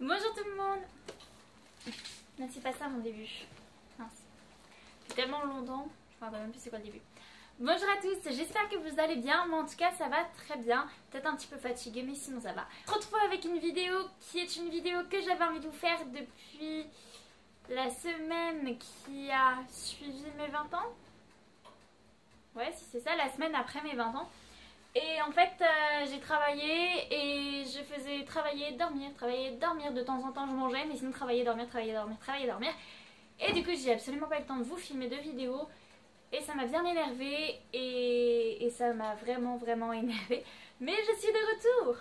Bonjour tout le monde. Non, c'est pas ça mon début. Mince. C'est tellement longtemps, je me rappelle même plus c'est quoi le début. Bonjour à tous, j'espère que vous allez bien. Moi en tout cas ça va très bien. Peut-être un petit peu fatiguée mais sinon ça va. Je me retrouve avec une vidéo qui est une vidéo que j'avais envie de vous faire depuis la semaine qui a suivi mes 20 ans. Ouais, si c'est ça, la semaine après mes 20 ans. Et en fait, j'ai travaillé et je faisais travailler, dormir. De temps en temps, je mangeais, mais sinon travailler, dormir. Et du coup, j'ai absolument pas eu le temps de vous filmer de vidéos. Et ça m'a bien énervée et ça m'a vraiment énervée. Mais je suis de retour.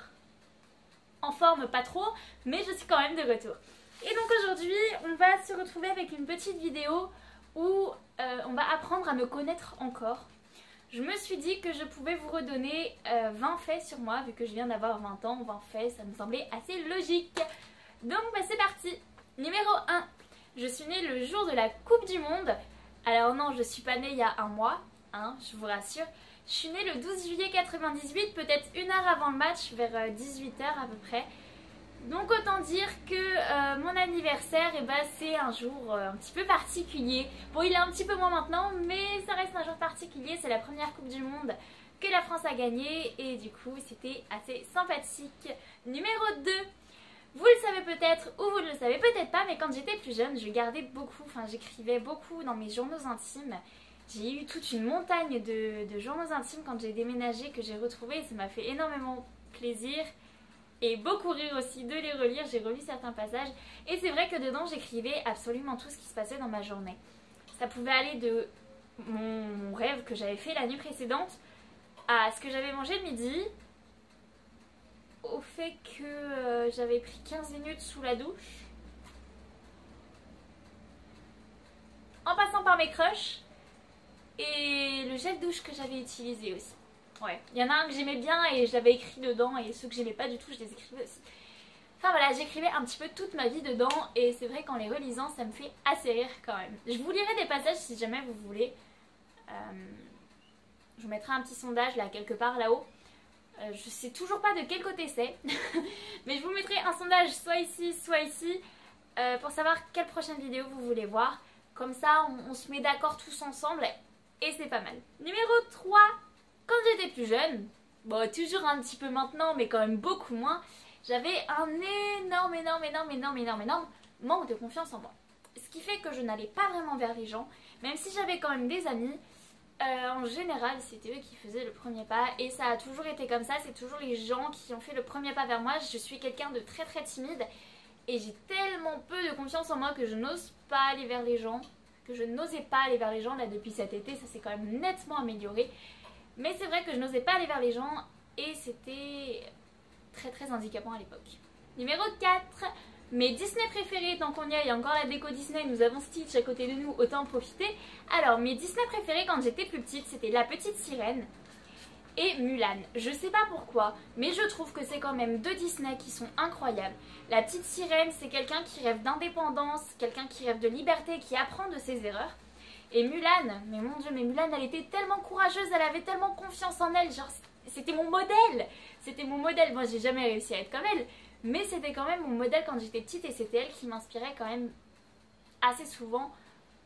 En forme, pas trop, mais je suis quand même de retour. Et donc aujourd'hui, on va se retrouver avec une petite vidéo où on va apprendre à me connaître encore. Je me suis dit que je pouvais vous redonner 20 faits sur moi, vu que je viens d'avoir 20 ans, 20 faits, ça me semblait assez logique. Donc bah, c'est parti. Numéro 1, je suis née le jour de la Coupe du Monde. Alors non, je suis pas née il y a un mois, hein, je vous rassure. Je suis née le 12 juillet 98, peut-être une heure avant le match, vers 18 h à peu près. Donc autant dire que mon anniversaire, eh ben, c'est un jour un petit peu particulier. Bon, il est un petit peu moins maintenant, mais ça reste un jour particulier. C'est la première Coupe du Monde que la France a gagnée et du coup c'était assez sympathique. Numéro 2, vous le savez peut-être ou vous ne le savez peut-être pas, mais quand j'étais plus jeune, je gardais beaucoup, j'écrivais beaucoup dans mes journaux intimes. J'ai eu toute une montagne de journaux intimes quand j'ai déménagé que j'ai retrouvé et ça m'a fait énormément plaisir. Et beaucoup rire aussi de les relire, j'ai relu certains passages et c'est vrai que dedans j'écrivais absolument tout ce qui se passait dans ma journée. Ça pouvait aller de mon rêve que j'avais fait la nuit précédente à ce que j'avais mangé le midi, au fait que j'avais pris 15 minutes sous la douche, en passant par mes crushs et le gel douche que j'avais utilisé aussi. Ouais, il y en a un que j'aimais bien et je l'avais écrit dedans et ceux que j'aimais pas du tout je les écrivais aussi. Enfin voilà, j'écrivais un petit peu toute ma vie dedans et c'est vrai qu'en les relisant ça me fait assez rire quand même. Je vous lirai des passages si jamais vous voulez. Je vous mettrai un petit sondage là quelque part là-haut. Je sais toujours pas de quel côté c'est. Mais je vous mettrai un sondage soit ici pour savoir quelle prochaine vidéo vous voulez voir. Comme ça on se met d'accord tous ensemble et c'est pas mal. Numéro 3. Quand j'étais plus jeune, bon toujours un petit peu maintenant mais quand même beaucoup moins, j'avais un énorme manque de confiance en moi. Ce qui fait que je n'allais pas vraiment vers les gens, même si j'avais quand même des amis, en général c'était eux qui faisaient le premier pas et ça a toujours été comme ça, c'est toujours les gens qui ont fait le premier pas vers moi. Je suis quelqu'un de très timide et j'ai tellement peu de confiance en moi que je n'ose pas aller vers les gens, là depuis cet été, ça s'est quand même nettement amélioré. Mais c'est vrai que je n'osais pas aller vers les gens et c'était très handicapant à l'époque. Numéro 4, mes Disney préférés, tant qu'on y a, il y a encore la déco Disney, nous avons Stitch à côté de nous, autant en profiter. Alors mes Disney préférés quand j'étais plus petite, c'était La Petite Sirène et Mulan. Je sais pas pourquoi, mais je trouve que c'est quand même deux Disney qui sont incroyables. La Petite Sirène, c'est quelqu'un qui rêve d'indépendance, quelqu'un qui rêve de liberté, qui apprend de ses erreurs. Et Mulan, mais mon dieu, mais Mulan elle était tellement courageuse, elle avait tellement confiance en elle, genre c'était mon modèle. Moi j'ai jamais réussi à être comme elle, mais c'était quand même mon modèle quand j'étais petite et c'était elle qui m'inspirait quand même assez souvent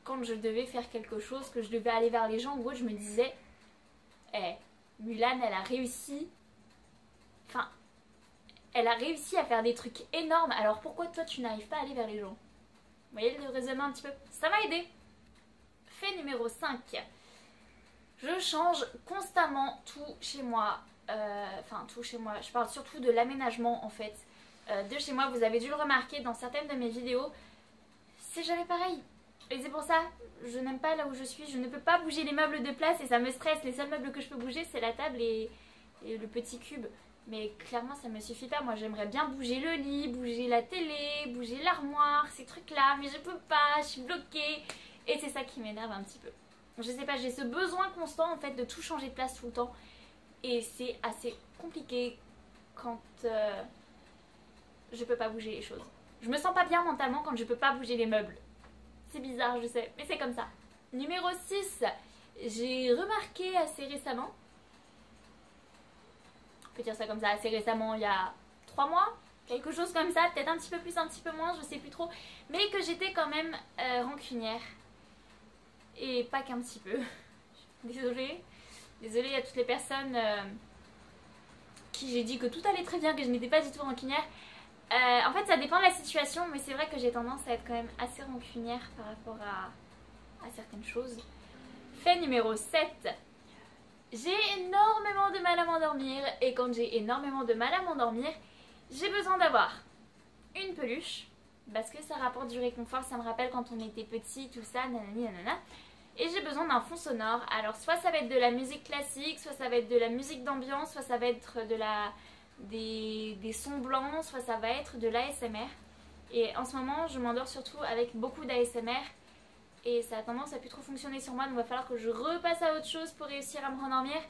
quand je devais faire quelque chose, que je devais aller vers les gens ou autre, je me disais, Mulan elle a réussi, elle a réussi à faire des trucs énormes, alors pourquoi toi tu n'arrives pas à aller vers les gens? Vous voyez le raisonnement un petit peu? Ça m'a aidé. Fait numéro 5, je change constamment tout chez moi, je parle surtout de l'aménagement en fait, de chez moi. Vous avez dû le remarquer dans certaines de mes vidéos, c'est jamais pareil. Et c'est pour ça, je n'aime pas là où je suis, je ne peux pas bouger les meubles de place et ça me stresse. Les seuls meubles que je peux bouger c'est la table et le petit cube. Mais clairement ça me suffit pas, moi j'aimerais bien bouger le lit, bouger la télé, bouger l'armoire, ces trucs là, mais je peux pas, je suis bloquée. Et c'est ça qui m'énerve un petit peu. Je sais pas, j'ai ce besoin constant en fait de tout changer de place tout le temps. Et c'est assez compliqué quand je peux pas bouger les choses. Je me sens pas bien mentalement quand je peux pas bouger les meubles. C'est bizarre, je sais, mais c'est comme ça. Numéro 6, j'ai remarqué assez récemment, on peut dire ça comme ça, assez récemment, il y a 3 mois, quelque chose comme ça, peut-être un petit peu plus, un petit peu moins, je sais plus trop, mais que j'étais quand même rancunière. Et pas qu'un petit peu. Désolée. Désolée à toutes les personnes qui j'ai dit que tout allait très bien, que je n'étais pas du tout rancunière. En fait, ça dépend de la situation, mais c'est vrai que j'ai tendance à être quand même assez rancunière par rapport à certaines choses. Fait numéro 7. J'ai énormément de mal à m'endormir, et quand j'ai énormément de mal à m'endormir, j'ai besoin d'avoir une peluche, parce que ça rapporte du réconfort, ça me rappelle quand on était petit, tout ça, nanani nanana. Et j'ai besoin d'un fond sonore, alors soit ça va être de la musique classique, soit ça va être de la musique d'ambiance, soit ça va être des sons blancs, soit ça va être de l'ASMR. Et en ce moment, je m'endors surtout avec beaucoup d'ASMR, et ça a tendance à plus trop fonctionner sur moi, donc il va falloir que je repasse à autre chose pour réussir à me rendormir.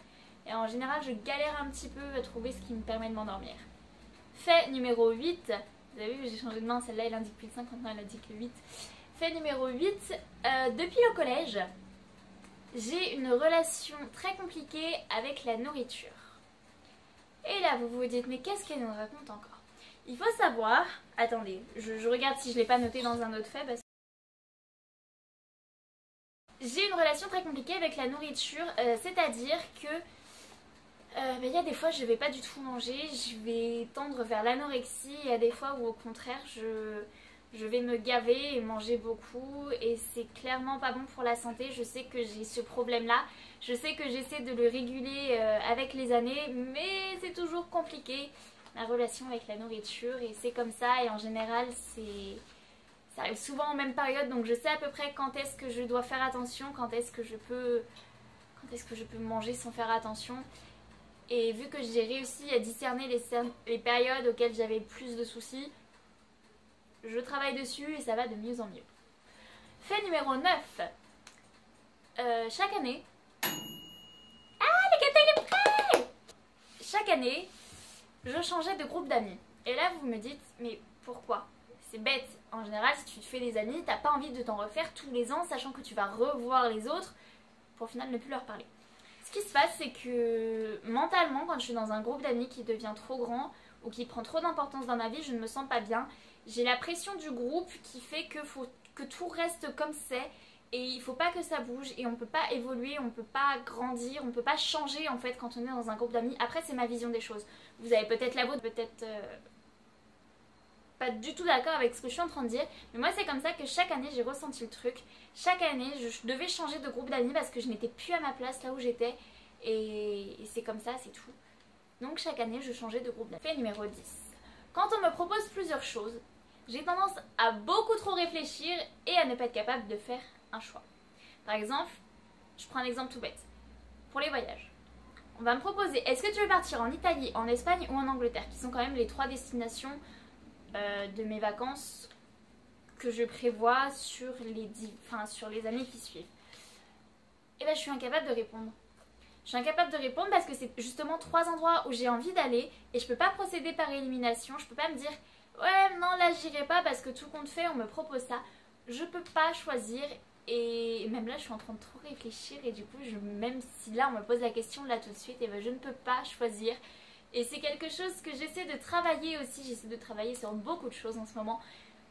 Et en général, je galère un petit peu à trouver ce qui me permet de m'endormir. Fait numéro 8, vous avez vu, j'ai changé de main, celle-là elle indique plus le 5, maintenant elle indique le 8. Fait numéro 8, depuis le collège, j'ai une relation très compliquée avec la nourriture. Et là, vous vous dites, mais qu'est-ce qu'elle nous raconte encore? Il faut savoir, attendez, je regarde si je ne l'ai pas noté dans un autre fait, parce que j'ai une relation très compliquée avec la nourriture, c'est-à-dire que il y a des fois je vais pas du tout manger, je vais tendre vers l'anorexie, et il y a des fois où au contraire je vais me gaver et manger beaucoup, et c'est clairement pas bon pour la santé. Je sais que j'ai ce problème là, je sais que j'essaie de le réguler avec les années, mais c'est toujours compliqué ma relation avec la nourriture, et c'est comme ça, et en général ça arrive souvent en même période, donc je sais à peu près quand est-ce que je dois faire attention, quand est-ce que je peux manger sans faire attention. Et vu que j'ai réussi à discerner les périodes auxquelles j'avais le plus de soucis, je travaille dessus et ça va de mieux en mieux. Fait numéro 9. Chaque année... Ah, le gâteau il est prêt! Chaque année, je changeais de groupe d'amis. Et là, vous me dites, mais pourquoi? C'est bête. En général, si tu te fais des amis, t'as pas envie de t'en refaire tous les ans, sachant que tu vas revoir les autres pour au final ne plus leur parler. Ce qui se passe, c'est que mentalement, quand je suis dans un groupe d'amis qui devient trop grand ou qui prend trop d'importance dans ma vie, je ne me sens pas bien. J'ai la pression du groupe qui fait que faut que tout reste comme c'est, et il faut pas que ça bouge, et on peut pas évoluer, on peut pas grandir, on peut pas changer en fait quand on est dans un groupe d'amis. Après, c'est ma vision des choses. Vous avez peut-être la vôtre, peut-être pas du tout d'accord avec ce que je suis en train de dire, mais moi c'est comme ça que chaque année j'ai ressenti le truc. Chaque année je devais changer de groupe d'amis parce que je n'étais plus à ma place là où j'étais, et c'est comme ça, c'est tout. Donc chaque année je changeais de groupe d'amis. Fait numéro 10. Quand on me propose plusieurs choses, j'ai tendance à beaucoup trop réfléchir et à ne pas être capable de faire un choix. Par exemple, je prends un exemple tout bête. Pour les voyages, on va me proposer, est-ce que tu veux partir en Italie, en Espagne ou en Angleterre, qui sont quand même les 3 destinations de mes vacances que je prévois sur les années qui suivent. Et ben je suis incapable de répondre. Je suis incapable de répondre parce que c'est justement 3 endroits où j'ai envie d'aller, et je peux pas procéder par élimination. Je peux pas me dire ouais non là j'irai pas parce que tout compte fait on me propose ça. Je peux pas choisir, et même là je suis en train de trop réfléchir, et du coup même si là on me pose la question là tout de suite, et ben je ne peux pas choisir. Et c'est quelque chose que j'essaie de travailler aussi, j'essaie de travailler sur beaucoup de choses en ce moment.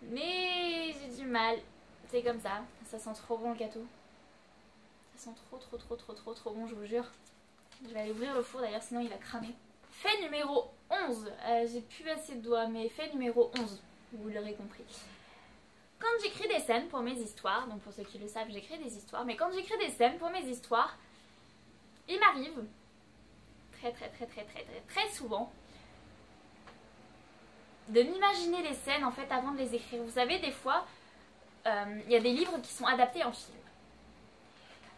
Mais j'ai du mal, c'est comme ça. Ça sent trop bon le gâteau. Ça sent trop bon, je vous jure. Je vais aller ouvrir le four d'ailleurs, sinon il va cramer. Fait numéro 11. J'ai plus assez de doigts, mais fait numéro 11. Vous l'aurez compris. Quand j'écris des scènes pour mes histoires, donc pour ceux qui le savent, j'écris des histoires, mais quand j'écris des scènes pour mes histoires, il m'arrive très souvent de m'imaginer les scènes en fait avant de les écrire. Vous savez, des fois il y a des livres qui sont adaptés en film,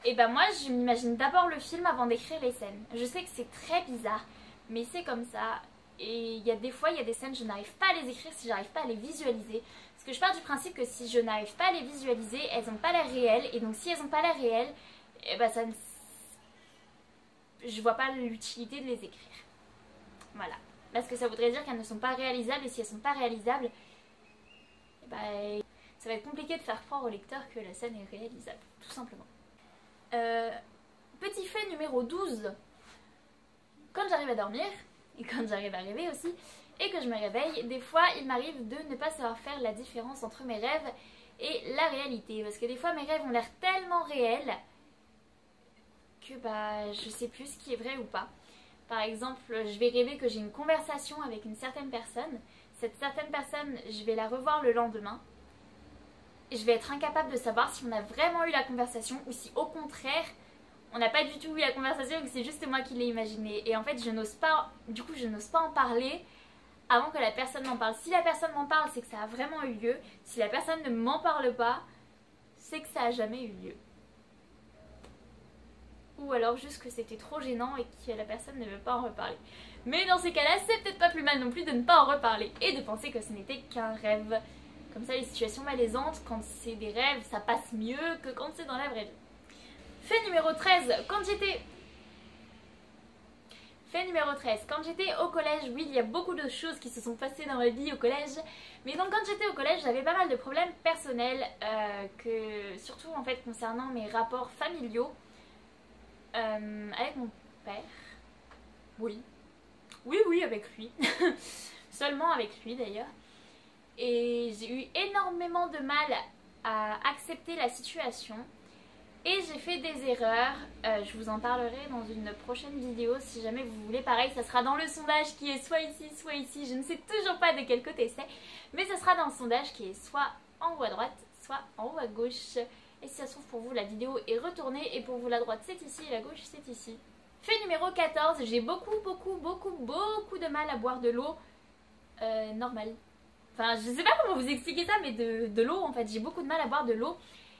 et ben moi je m'imagine d'abord le film avant d'écrire les scènes. Je sais que c'est très bizarre, mais c'est comme ça. Et il y a des fois, il y a des scènes, je n'arrive pas à les écrire si j'arrive pas à les visualiser, parce que je pars du principe que si je n'arrive pas à les visualiser, elles n'ont pas l'air réelles, et donc si elles n'ont pas l'air réelles, et ben je vois pas l'utilité de les écrire. Voilà. Parce que ça voudrait dire qu'elles ne sont pas réalisables, et si elles ne sont pas réalisables, ben, ça va être compliqué de faire croire au lecteur que la scène est réalisable, tout simplement. Petit fait numéro 12. Quand j'arrive à dormir, et quand j'arrive à rêver aussi, et que je me réveille, des fois il m'arrive de ne pas savoir faire la différence entre mes rêves et la réalité. Parce que des fois mes rêves ont l'air tellement réels que je sais plus ce qui est vrai ou pas. Par exemple, je vais rêver que j'ai une conversation avec une certaine personne. Cette certaine personne, je vais la revoir le lendemain. Et je vais être incapable de savoir si on a vraiment eu la conversation ou si au contraire, on n'a pas du tout eu la conversation et que c'est juste moi qui l'ai imaginé. Et en fait, je n'ose pas en parler avant que la personne m'en parle. Si la personne m'en parle, c'est que ça a vraiment eu lieu. Si la personne ne m'en parle pas, c'est que ça a jamais eu lieu. Ou alors juste que c'était trop gênant et que la personne ne veut pas en reparler. Mais dans ces cas-là, c'est peut-être pas plus mal non plus de ne pas en reparler et de penser que ce n'était qu'un rêve. Comme ça, les situations malaisantes, quand c'est des rêves, ça passe mieux que quand c'est dans la vraie vie. Fait numéro 13, quand j'étais au collège, oui, il y a beaucoup de choses qui se sont passées dans ma vie au collège. Mais donc quand j'étais au collège, j'avais pas mal de problèmes personnels, surtout en fait concernant mes rapports familiaux. Avec mon père. Oui, avec lui. Seulement avec lui d'ailleurs. Et j'ai eu énormément de mal à accepter la situation. Et j'ai fait des erreurs. Je vous en parlerai dans une prochaine vidéo si jamais vous voulez. Pareil, ça sera dans le sondage qui est soit ici, soit ici. Je ne sais toujours pas de quel côté c'est. Mais ça sera dans le sondage qui est soit en haut à droite, soit en haut à gauche. Et si ça se trouve pour vous la vidéo est retournée et pour vous la droite c'est ici et la gauche c'est ici. Fait numéro 14, j'ai beaucoup de mal à boire de l'eau normale. Enfin je sais pas comment vous expliquer ça mais de l'eau en fait, j'ai beaucoup de mal à boire de l'eau.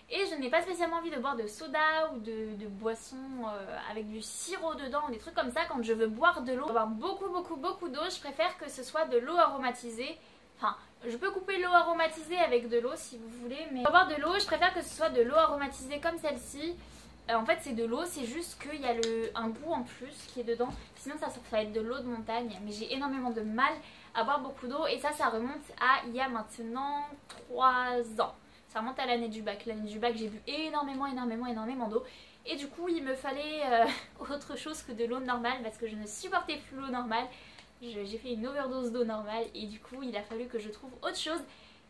Et je n'ai pas spécialement envie de boire de soda ou de boissons avec du sirop dedans ou des trucs comme ça. Quand je veux boire de l'eau, boire beaucoup d'eau, je préfère que ce soit de l'eau aromatisée. Enfin, je peux couper l'eau aromatisée avec de l'eau si vous voulez, mais pour boire de l'eau, je préfère que ce soit de l'eau aromatisée comme celle-ci. En fait, c'est de l'eau, c'est juste qu'il y a un goût en plus qui est dedans. Sinon, ça va être de l'eau de montagne. Mais j'ai énormément de mal à boire beaucoup d'eau et ça remonte à il y a maintenant 3 ans. Ça remonte à l'année du bac. L'année du bac, j'ai bu énormément d'eau. Et du coup, il me fallait autre chose que de l'eau normale parce que je ne supportais plus l'eau normale. J'ai fait une overdose d'eau normale et du coup, il a fallu que je trouve autre chose.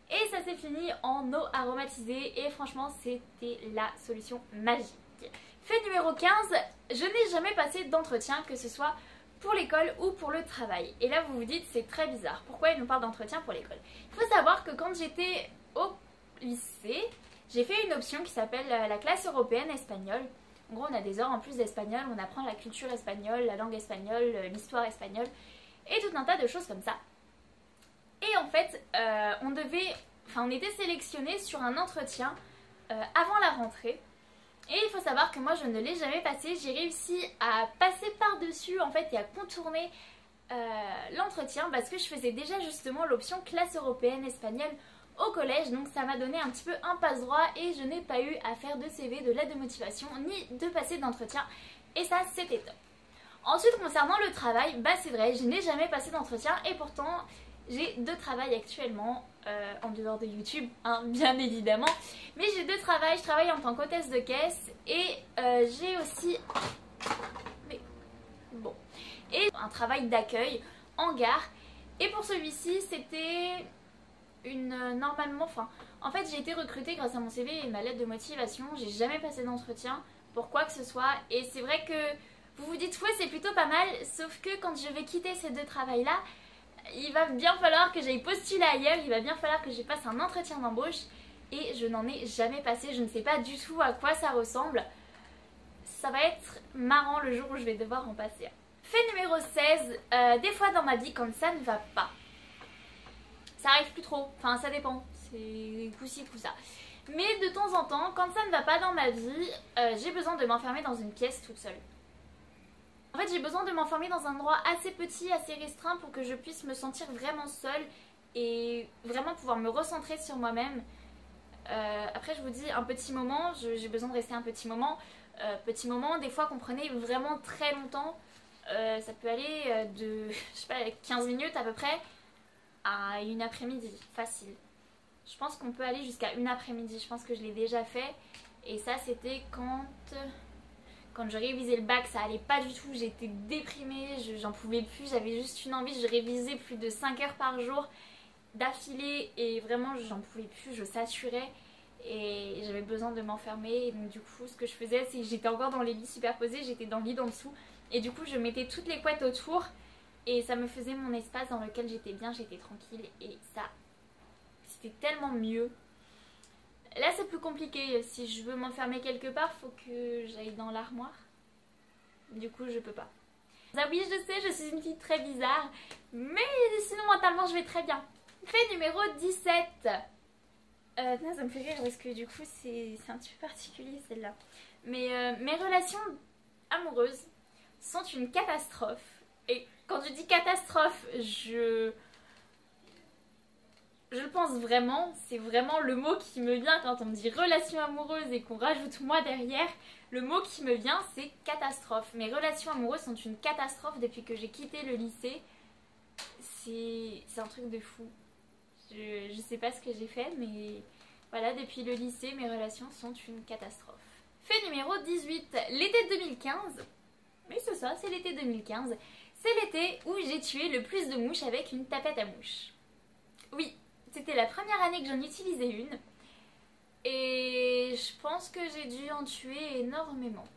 Et ça s'est fini en eau aromatisée et franchement, c'était la solution magique. Fait numéro 15, je n'ai jamais passé d'entretien, que ce soit pour l'école ou pour le travail. Et là, vous vous dites, c'est très bizarre. Pourquoi il nous parle d'entretien pour l'école? Il faut savoir que quand j'étais au lycée, j'ai fait une option qui s'appelle la classe européenne espagnole. En gros, on a des heures en plus d'espagnol, on apprend la culture espagnole, la langue espagnole, l'histoire espagnole et tout un tas de choses comme ça. Et en fait, on était sélectionné sur un entretien avant la rentrée. Et il faut savoir que moi, je ne l'ai jamais passé. J'ai réussi à passer par-dessus en fait et à contourner l'entretien parce que je faisais déjà justement l'option classe européenne espagnole au collège, donc ça m'a donné un petit peu un passe-droit et je n'ai pas eu à faire de CV, de lettre de motivation, ni de passer d'entretien et ça c'était top. Ensuite concernant le travail, c'est vrai, je n'ai jamais passé d'entretien et pourtant j'ai 2 travails actuellement, en dehors de YouTube, hein, bien évidemment, mais j'ai 2 travails, je travaille en tant qu'hôtesse de caisse et j'ai aussi et un travail d'accueil en gare et pour celui-ci c'était en fait j'ai été recrutée grâce à mon CV et ma lettre de motivation. J'ai jamais passé d'entretien pour quoi que ce soit et c'est vrai que vous vous dites ouais c'est plutôt pas mal, sauf que quand je vais quitter ces 2 travails là, il va bien falloir que j'aille postuler ailleurs, il va bien falloir que je passe un entretien d'embauche et je n'en ai jamais passé, je ne sais pas du tout à quoi ça ressemble. Ça va être marrant le jour où je vais devoir en passer. Fait numéro 16, des fois dans ma vie quand ça ne va pas, ça arrive plus trop, enfin ça dépend, c'est coup-ci, coup-ça. Mais de temps en temps, quand ça ne va pas dans ma vie, j'ai besoin de m'enfermer dans une pièce toute seule. En fait j'ai besoin de m'enfermer dans un endroit assez petit, assez restreint pour que je puisse me sentir vraiment seule et vraiment pouvoir me recentrer sur moi-même. Après je vous dis un petit moment, j'ai besoin de rester un petit moment. Petit moment, des fois qu'on prenait vraiment très longtemps. Ça peut aller de, je sais pas, 15 minutes à peu près à une après-midi, facile. Je pense qu'on peut aller jusqu'à une après-midi, je pense que je l'ai déjà fait. Et ça c'était quand Quand je révisais le bac, ça allait pas du tout, j'étais déprimée, j'en pouvais plus, j'avais juste une envie, je révisais plus de 5 heures par jour d'affilée et vraiment j'en pouvais plus, je saturais et j'avais besoin de m'enfermer. Et donc du coup ce que je faisais, c'est que j'étais encore dans les lits superposés, j'étais dans le lit d'en dessous et du coup je mettais toutes les couettes autour et ça me faisait mon espace dans lequel j'étais bien, j'étais tranquille et ça, c'était tellement mieux. Là c'est plus compliqué, si je veux m'enfermer quelque part, faut que j'aille dans l'armoire. Du coup je peux pas. Ah oui je sais, je suis une fille très bizarre, mais sinon mentalement je vais très bien. Fait numéro 17. Non, ça me fait rire parce que du coup c'est un petit peu particulier celle-là. Mais mes relations amoureuses sont une catastrophe. Et quand je dis catastrophe, je le pense vraiment, c'est vraiment le mot qui me vient quand on me dit relation amoureuse et qu'on rajoute moi derrière. Le mot qui me vient, c'est catastrophe. Mes relations amoureuses sont une catastrophe depuis que j'ai quitté le lycée. C'est un truc de fou. Je sais pas ce que j'ai fait, mais voilà, depuis le lycée, mes relations sont une catastrophe. Fait numéro 18, l'été 2015. Mais c'est ça, c'est l'été 2015. C'est l'été où j'ai tué le plus de mouches avec une tapette à mouches. Oui, c'était la première année que j'en utilisais une. Et je pense que j'ai dû en tuer énormément.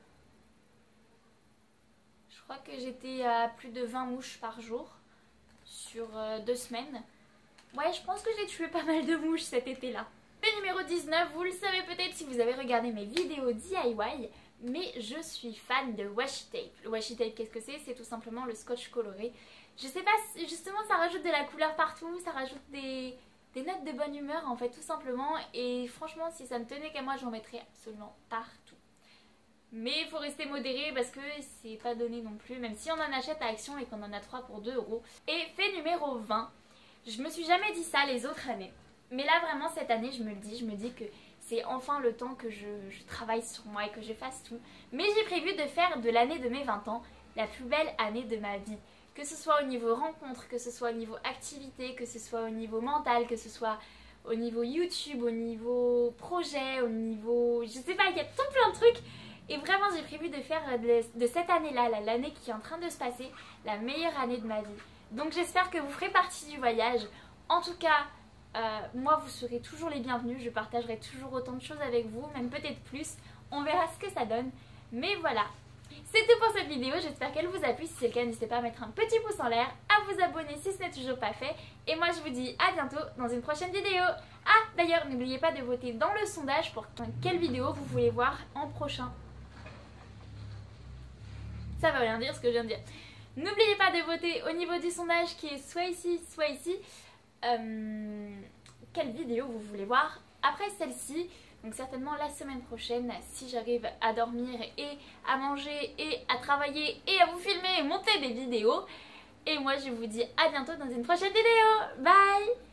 Je crois que j'étais à plus de 20 mouches par jour sur 2 semaines. Ouais, je pense que j'ai tué pas mal de mouches cet été-là. Le numéro 19, vous le savez peut-être si vous avez regardé mes vidéos DIY, mais je suis fan de washi tape. Le washi tape, qu'est-ce que c'est? C'est tout simplement le scotch coloré. Je sais pas, justement ça rajoute de la couleur partout, ça rajoute des notes de bonne humeur en fait tout simplement. Et franchement si ça ne tenait qu'à moi j'en mettrais absolument partout. Mais il faut rester modéré parce que c'est pas donné non plus, même si on en achète à Action et qu'on en a 3 pour 2 €. Et fait numéro 20, je me suis jamais dit ça les autres années. Mais là vraiment cette année je me dis que c'est enfin le temps que je travaille sur moi et que je fasse tout. Mais j'ai prévu de faire de l'année de mes 20 ans la plus belle année de ma vie. Que ce soit au niveau rencontre, que ce soit au niveau activité, que ce soit au niveau mental, que ce soit au niveau YouTube, au niveau projet, au niveau... Je sais pas, il y a tout plein de trucs. Et vraiment j'ai prévu de faire de cette année-là, l'année qui est en train de se passer, la meilleure année de ma vie. Donc j'espère que vous ferez partie du voyage. En tout cas, moi vous serez toujours les bienvenus. Je partagerai toujours autant de choses avec vous, même peut-être plus. On verra ce que ça donne. Mais voilà. C'est tout pour cette vidéo, j'espère qu'elle vous a plu. Si c'est le cas, n'hésitez pas à mettre un petit pouce en l'air, à vous abonner si ce n'est toujours pas fait. Et moi je vous dis à bientôt dans une prochaine vidéo. Ah d'ailleurs, n'oubliez pas de voter dans le sondage pour quelle vidéo vous voulez voir en prochain. Ça va rien dire ce que je viens de dire. N'oubliez pas de voter au niveau du sondage qui est soit ici, soit ici. Quelle vidéo vous voulez voir après celle-ci. Donc certainement la semaine prochaine, si j'arrive à dormir et à manger et à travailler et à vous filmer et monter des vidéos. Et moi je vous dis à bientôt dans une prochaine vidéo. Bye!